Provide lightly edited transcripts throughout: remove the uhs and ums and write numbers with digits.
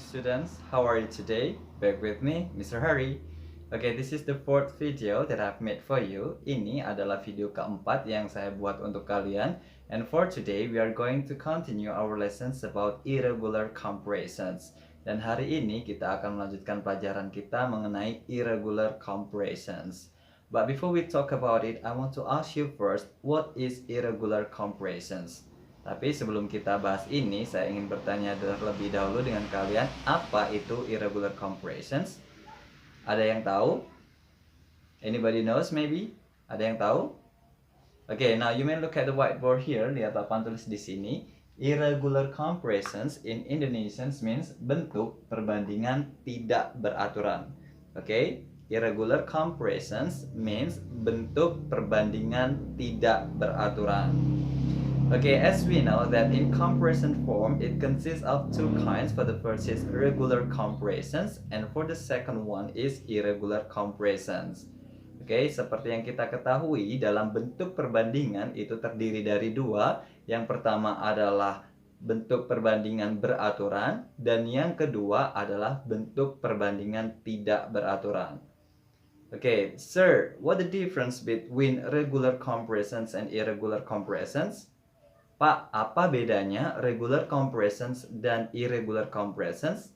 students, how are you today? Back with me, Mr. Harry. Okay, this is the fourth video that I've made for you. Ini adalah video keempat yang saya buat untuk kalian. And for today, we are going to continue our lessons about irregular comparisons. Dan hari ini kita akan melanjutkan pelajaran kita mengenai irregular comparisons. But before we talk about it, I want to ask you first, what is irregular comparisons? Tapi sebelum kita bahas ini, saya ingin bertanya terlebih dahulu dengan kalian, apa itu irregular comparisons? Ada yang tahu? Anybody knows maybe? Ada yang tahu? Okay, now you may look at the whiteboard here. Lihat papan tulis di sini. Irregular comparisons in Indonesian means bentuk perbandingan tidak beraturan. Okay? Irregular comparisons means bentuk perbandingan tidak beraturan. Okay, as we know that in comparison form, it consists of two kinds. For the first is regular comparisons, and for the second one is irregular comparisons. Okay, seperti yang kita ketahui, dalam bentuk perbandingan itu terdiri dari dua. Yang pertama adalah bentuk perbandingan beraturan, dan yang kedua adalah bentuk perbandingan tidak beraturan. Okay, sir, what the difference between regular comparisons and irregular comparisons? Pak, apa bedanya regular comparisons dan irregular comparisons?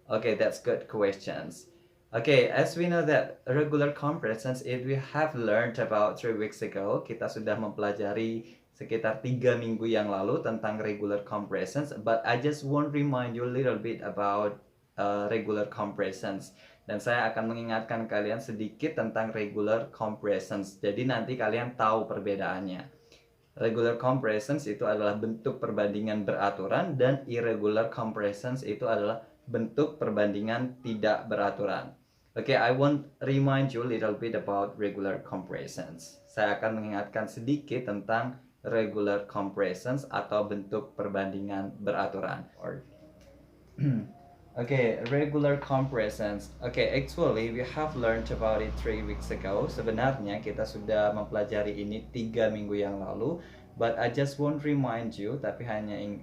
Okay, that's good questions. Okay, as we know that regular comparisons, it we have learned about 3 weeks ago. Kita sudah mempelajari sekitar 3 minggu yang lalu tentang regular comparisons. But I just want to remind you a little bit about regular comparisons. Dan saya akan mengingatkan kalian sedikit tentang regular comparisons. Jadi nanti kalian tahu perbedaannya. Regular comparisons itu adalah bentuk perbandingan beraturan dan irregular comparisons itu adalah bentuk perbandingan tidak beraturan. Okay, I want remind you a little bit about regular comparisons. Saya akan mengingatkan sedikit tentang regular comparisons atau bentuk perbandingan beraturan. Okay, regular comparisons. Okay, actually we have learned about it 3 weeks ago. Sebenarnya kita sudah mempelajari ini 3 minggu yang lalu. But I just won't remind you, tapi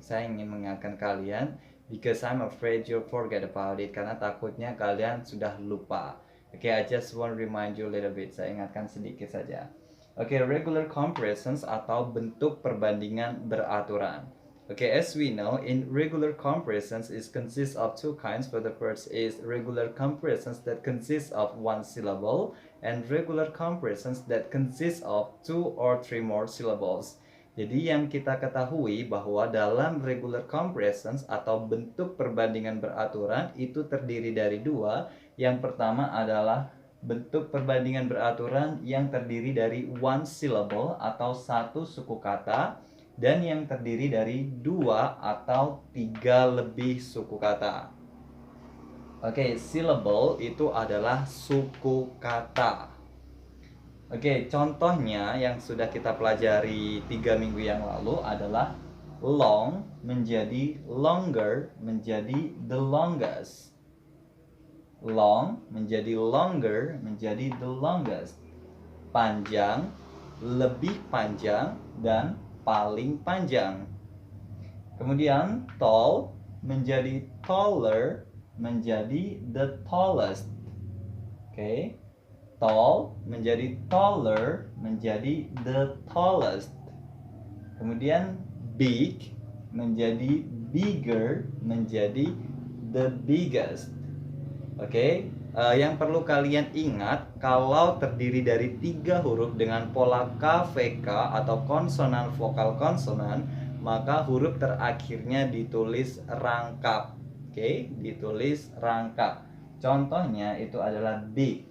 saya ingin mengingatkan kalian, because I'm afraid you'll forget about it, karena takutnya kalian sudah lupa. Okay, I just want to remind you a little bit. Saya ingatkan sedikit saja. Okay, regular comparisons atau bentuk perbandingan beraturan. Okay, as we know, in regular comparisons it consists of two kinds. For the first is regular comparisons that consist of one syllable, and regular comparisons that consist of 2 or 3 more syllables. Jadi yang kita ketahui bahwa dalam regular comparisons atau bentuk perbandingan beraturan itu terdiri dari dua. Yang pertama adalah bentuk perbandingan beraturan yang terdiri dari one syllable atau satu suku kata, dan yang terdiri dari 2 atau 3 lebih suku kata. Oke, syllable itu adalah suku kata. Oke, contohnya yang sudah kita pelajari 3 minggu yang lalu adalah long menjadi longer menjadi the longest. Long menjadi longer menjadi the longest. Panjang, lebih panjang, dan paling panjang. Kemudian tall menjadi taller menjadi the tallest. Oke. Tall menjadi taller menjadi the tallest. Kemudian big menjadi bigger menjadi the biggest. Oke. Yang perlu kalian ingat, kalau terdiri dari 3 huruf dengan pola KVK atau konsonan vokal konsonan, maka huruf terakhirnya ditulis rangkap. Oke, ditulis rangkap. Contohnya itu adalah big.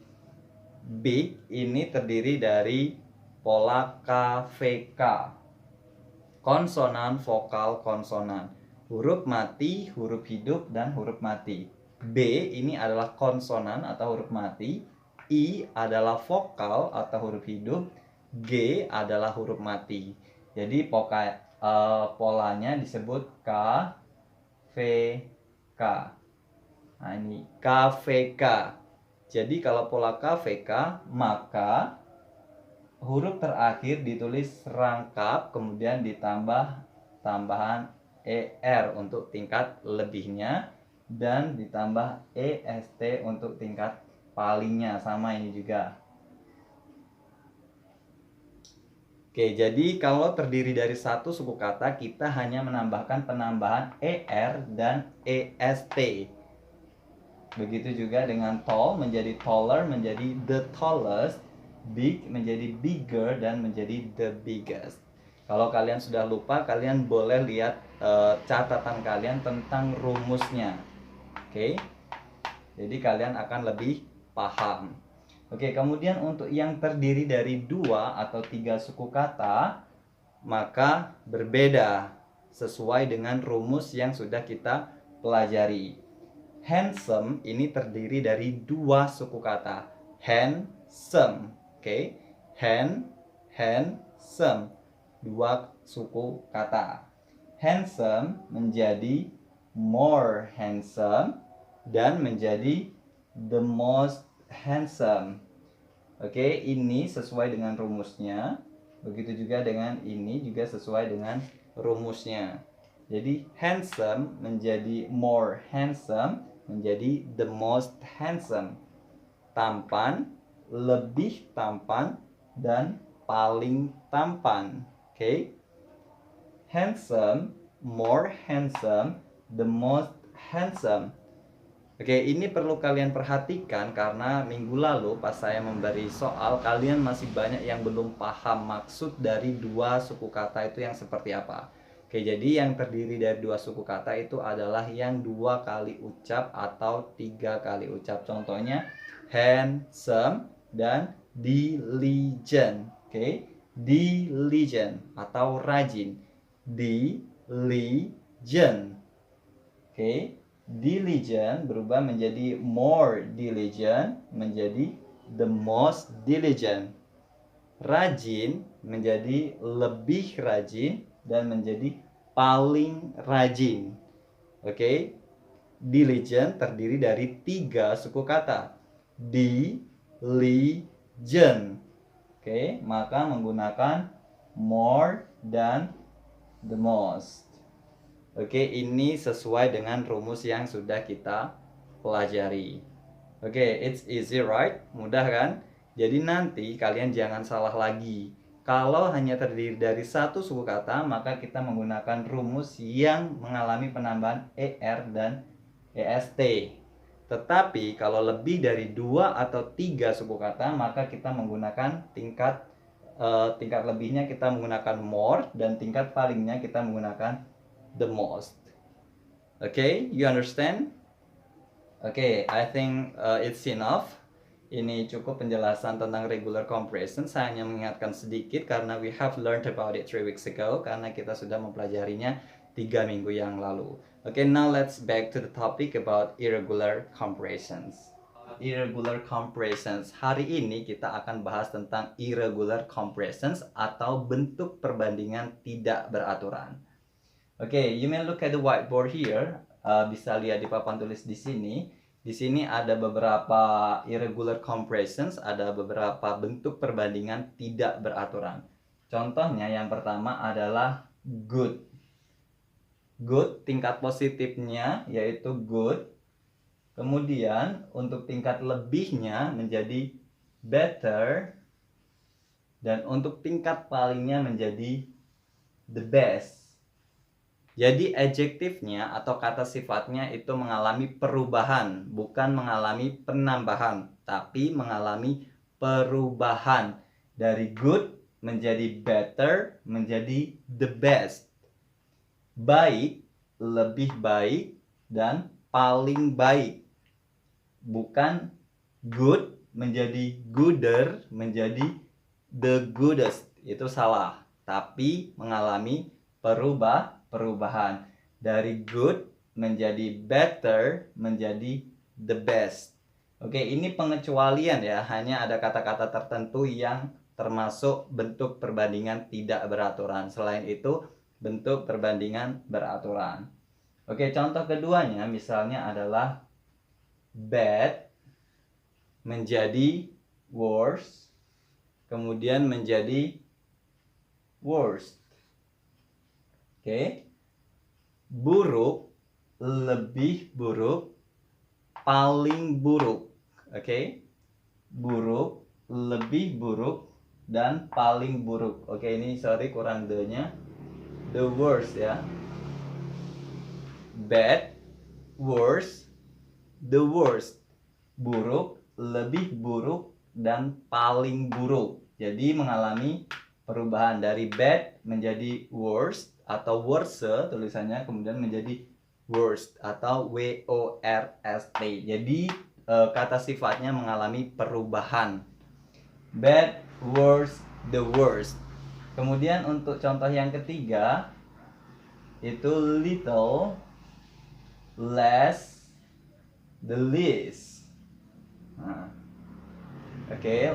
Big ini terdiri dari pola KVK, konsonan vokal konsonan, huruf mati, huruf hidup, dan huruf mati. B ini adalah konsonan atau huruf mati, I adalah vokal atau huruf hidup, G adalah huruf mati. Jadi polanya disebut K, V, K. Nah ini KVK. Jadi kalau pola KVK, maka huruf terakhir ditulis rangkap, kemudian ditambah tambahan ER untuk tingkat lebihnya. dan ditambah est untuk tingkat palingnya, sama ini juga. Oke, jadi kalau terdiri dari satu suku kata, kita hanya menambahkan penambahan er dan est. Begitu juga dengan tall menjadi taller, menjadi the tallest, big menjadi bigger, dan menjadi the biggest. Kalau kalian sudah lupa, kalian boleh lihat catatan kalian tentang rumusnya. Oke, jadi kalian akan lebih paham. Oke, kemudian untuk yang terdiri dari 2 atau 3 suku kata, maka berbeda sesuai dengan rumus yang sudah kita pelajari. Handsome ini terdiri dari 2 suku kata. Handsome, oke? Handsome, 2 suku kata. Handsome menjadi more handsome dan menjadi the most handsome. Oke, ini sesuai dengan rumusnya. Begitu juga dengan ini juga sesuai dengan rumusnya. Jadi handsome menjadi more handsome, menjadi the most handsome. Tampan, lebih tampan, dan paling tampan. Oke. Handsome, more handsome, the most handsome. Oke, ini perlu kalian perhatikan karena minggu lalu pas saya memberi soal, kalian masih banyak yang belum paham maksud dari 2 suku kata itu yang seperti apa. Oke, jadi yang terdiri dari 2 suku kata itu adalah yang 2 kali ucap atau 3 kali ucap. Contohnya handsome dan diligent. Oke, diligent atau rajin. Diligent. Oke. Diligent berubah menjadi more diligent, menjadi the most diligent. Rajin menjadi lebih rajin dan menjadi paling rajin. Oke. Diligent terdiri dari 3 suku kata. Diligent. Oke, maka menggunakan more dan the most. Oke, ini sesuai dengan rumus yang sudah kita pelajari. Oke, it's easy right? Mudah kan? Jadi nanti kalian jangan salah lagi. Kalau hanya terdiri dari 1 suku kata, maka kita menggunakan rumus yang mengalami penambahan er dan est. Tetapi kalau lebih dari 2 atau 3 suku kata, maka kita menggunakan tingkat lebihnya kita menggunakan more, dan tingkat palingnya kita menggunakan the most. Okay, you understand? Okay, I think it's enough. Ini cukup penjelasan tentang regular compression. Saya hanya mengingatkan sedikit karena we have learned about it 3 weeks ago, karena kita sudah mempelajarinya 3 minggu yang lalu. Okay, now let's back to the topic about irregular compressions. Irregular compressions. Hari ini kita akan bahas tentang irregular compressions atau bentuk perbandingan tidak beraturan. Oke, you may look at the whiteboard here. Bisa lihat di papan tulis di sini. Di sini ada beberapa irregular compressions, ada beberapa bentuk perbandingan tidak beraturan. Contohnya yang pertama adalah good. Good, tingkat positifnya yaitu good. Kemudian untuk tingkat lebihnya menjadi better. Dan untuk tingkat palingnya menjadi the best. Jadi adjektifnya atau kata sifatnya itu mengalami perubahan, bukan mengalami penambahan, tapi mengalami perubahan dari good menjadi better, menjadi the best. Baik, lebih baik, dan paling baik. Bukan good menjadi gooder, menjadi the goodest. Itu salah, tapi mengalami perubahan dari good menjadi better menjadi the best. Oke, ini pengecualian ya, hanya ada kata-kata tertentu yang termasuk bentuk perbandingan tidak beraturan. Selain itu, bentuk perbandingan beraturan. Oke, contoh keduanya misalnya adalah bad menjadi worse, kemudian menjadi worst. Oke. Buruk lebih buruk, paling buruk. Oke. Buruk, lebih buruk, dan paling buruk. Oke, ini sorry kurang the-nya. The worst ya. Bad, worst, the worst. Buruk, lebih buruk, dan paling buruk. Jadi mengalami perubahan dari bad menjadi worst atau worse tulisannya, kemudian menjadi worst atau WORST. Jadi kata sifatnya mengalami perubahan. Bad, worst, the worst. Kemudian untuk contoh yang ketiga itu little, less, the least. Oke,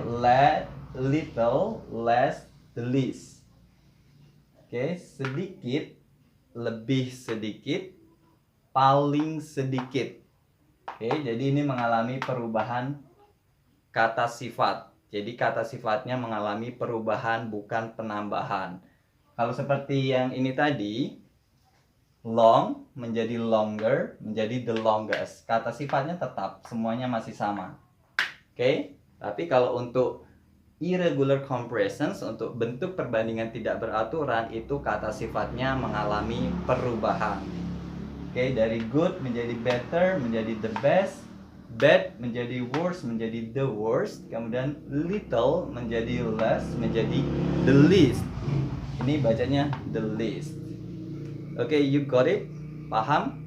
little, less, the least. Oke, sedikit, lebih sedikit, paling sedikit. Oke, jadi ini mengalami perubahan kata sifat. Jadi kata sifatnya mengalami perubahan, bukan penambahan. Kalau seperti yang ini tadi, long menjadi longer, menjadi the longest. Kata sifatnya tetap, semuanya masih sama. Oke, tapi kalau untuk irregular compressions, untuk bentuk perbandingan tidak beraturan, itu kata sifatnya mengalami perubahan. Oke, dari good menjadi better, menjadi the best, bad menjadi worse, menjadi the worst, kemudian little menjadi less, menjadi the least. Ini bacanya the least. Oke, you got it? Paham?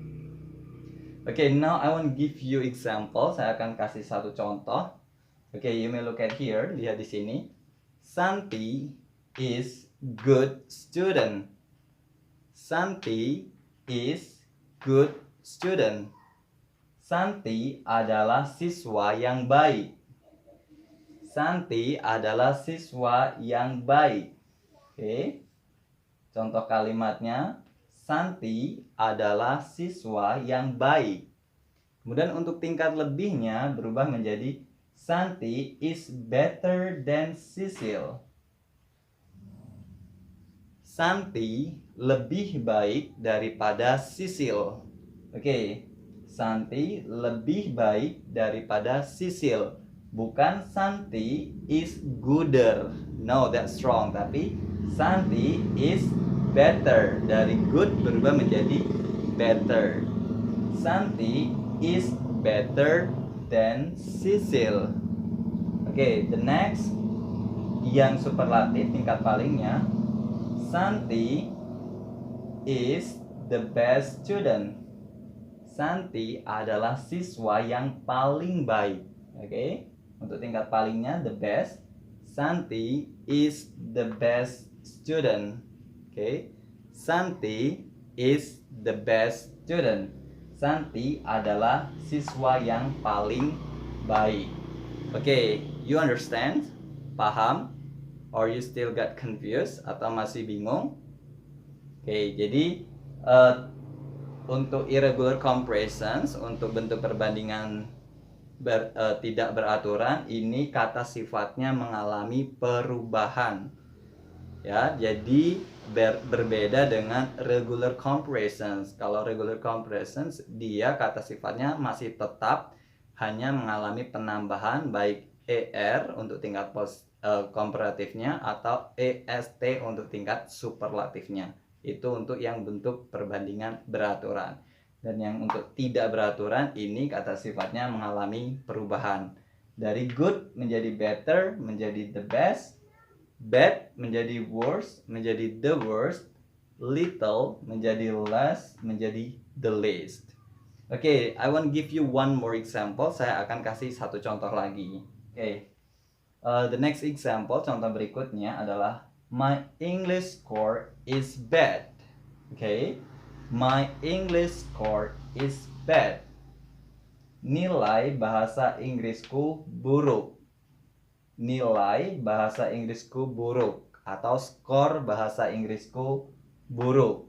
Oke, now I want give you example. Saya akan kasih satu contoh. Oke, you may look at here. Lihat di sini. Santi is good student. Santi is good student. Santi adalah siswa yang baik. Santi adalah siswa yang baik. Oke. Contoh kalimatnya, Santi adalah siswa yang baik. Kemudian untuk tingkat lebihnya berubah menjadi Santi is better than Cecil. Santi lebih baik daripada Cecil. Oke. Santi lebih baik daripada Cecil. Bukan Santi is gooder. No, that's wrong. Tapi Santi is better. Dari good berubah menjadi better. Santi is better than Cecil. Oke, the next yang superlatif tingkat palingnya, Santi is the best student. Santi adalah siswa yang paling baik. Oke, untuk tingkat palingnya the best, Santi is the best student. Oke, Santi is the best student. Santi adalah siswa yang paling baik. Oke, you understand? Paham? Or you still got confused? Atau masih bingung? Oke, jadi untuk irregular compressions, untuk bentuk perbandingan tidak beraturan, ini kata sifatnya mengalami perubahan. Ya, jadi berbeda dengan regular compressions. Kalau regular compressions, dia kata sifatnya masih tetap, hanya mengalami penambahan baik ER untuk tingkat komparatifnya atau EST untuk tingkat superlatifnya. Itu untuk yang bentuk perbandingan beraturan. Dan yang untuk tidak beraturan, ini kata sifatnya mengalami perubahan. Dari good menjadi better, menjadi the best, bad menjadi worse, menjadi the worst, little menjadi less, menjadi the least. Oke, I want give you one more example. Saya akan kasih satu contoh lagi. Oke, the next example, contoh berikutnya adalah my English score is bad. Okay, my English score is bad. Nilai bahasa Inggrisku buruk. Nilai bahasa Inggrisku buruk atau skor bahasa Inggrisku buruk.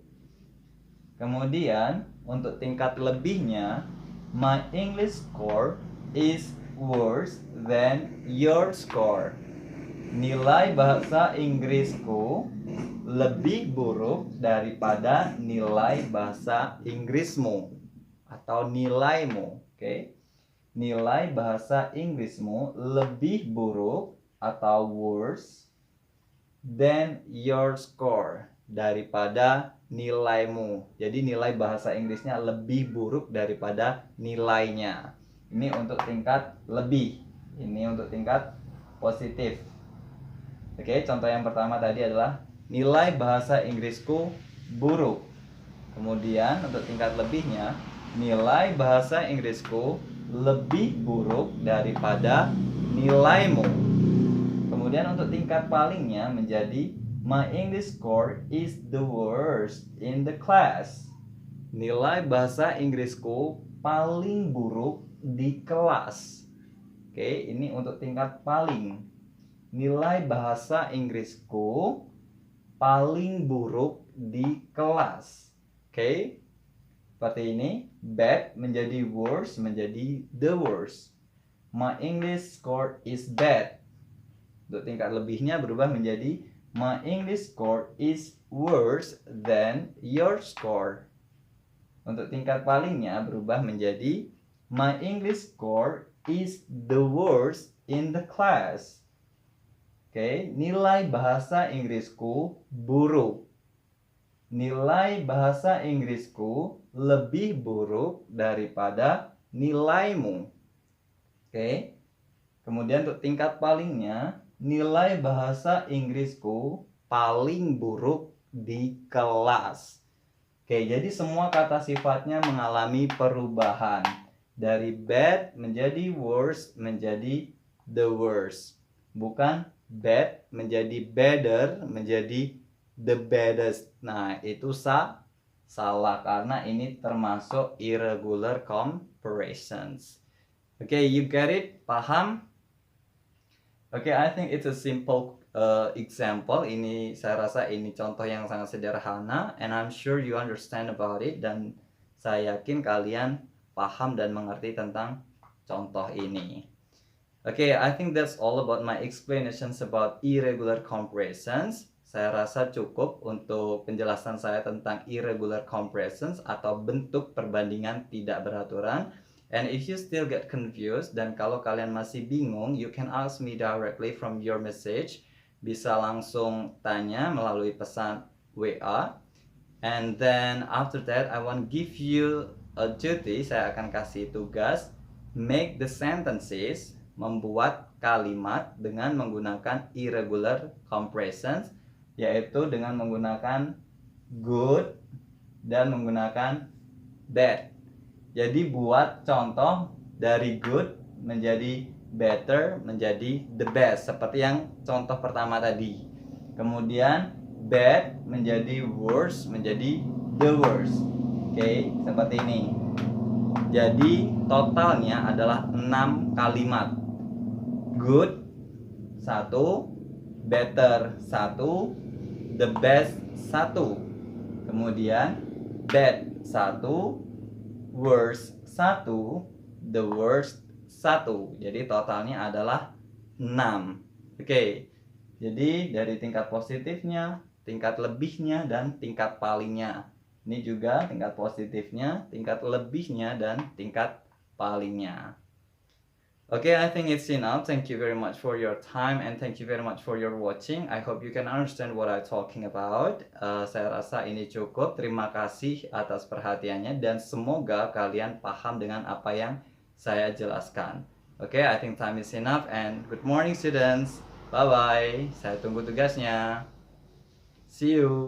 Kemudian untuk tingkat lebihnya, my English score is worse than your score. Nilai bahasa Inggrisku lebih buruk daripada nilai bahasa Inggrismu. atau nilaimu. Oke. Nilai bahasa Inggrismu lebih buruk atau worse than your score, daripada nilaimu. Jadi nilai bahasa Inggrisnya lebih buruk daripada nilainya. Ini untuk tingkat lebih. Ini untuk tingkat positif. Oke, contoh yang pertama tadi adalah nilai bahasa Inggrisku buruk. Kemudian untuk tingkat lebihnya, nilai bahasa Inggrisku lebih buruk daripada nilaimu. Kemudian untuk tingkat palingnya menjadi my English score is the worst in the class. Nilai bahasa Inggrisku paling buruk di kelas. Oke, ini untuk tingkat paling. Nilai bahasa Inggrisku paling buruk di kelas. Oke, seperti ini. Bad menjadi worse, menjadi the worst. My English score is bad. Untuk tingkat lebihnya berubah menjadi my English score is worse than your score. Untuk tingkat palingnya berubah menjadi my English score is the worst in the class. Oke, nilai bahasa Inggrisku buruk. Nilai bahasa Inggrisku lebih buruk daripada nilaimu. Oke. Kemudian untuk tingkat palingnya, nilai bahasa Inggrisku paling buruk di kelas. Oke, jadi semua kata sifatnya mengalami perubahan. Dari bad menjadi worse menjadi the worst. Bukan bad menjadi better menjadi the baddest. Nah, itu salah karena ini termasuk irregular comparisons. Okay, you get it? Paham? Okay, I think it's a simple example. Ini saya rasa ini contoh yang sangat sederhana, and I'm sure you understand about it. Dan saya yakin kalian paham dan mengerti tentang contoh ini. Okay, I think that's all about my explanations about irregular comparisons. Saya rasa cukup untuk penjelasan saya tentang irregular comparisons atau bentuk perbandingan tidak beraturan. And if you still get confused, dan kalau kalian masih bingung, you can ask me directly from your message. Bisa langsung tanya melalui pesan WA. And then after that, I want give you a duty. Saya akan kasih tugas, make the sentences, membuat kalimat dengan menggunakan irregular comparisons, yaitu dengan menggunakan good dan menggunakan bad. Jadi buat contoh dari good menjadi better menjadi the best, seperti yang contoh pertama tadi. Kemudian bad menjadi worse menjadi the worst. Oke, seperti ini. Jadi totalnya adalah 6 kalimat. Good 1, better 1, the best 1, kemudian bad 1, worst 1, the worst 1. Jadi totalnya adalah 6. Oke. Jadi dari tingkat positifnya, tingkat lebihnya, dan tingkat palingnya. Ini juga tingkat positifnya, tingkat lebihnya, dan tingkat palingnya. Okay, I think it's enough. Thank you very much for your time and thank you very much for your watching. I hope you can understand what I'm talking about. Saya rasa ini cukup. Terima kasih atas perhatiannya dan semoga kalian paham dengan apa yang saya jelaskan. Okay, I think time is enough and good morning students. Bye-bye. Saya tunggu tugasnya. See you.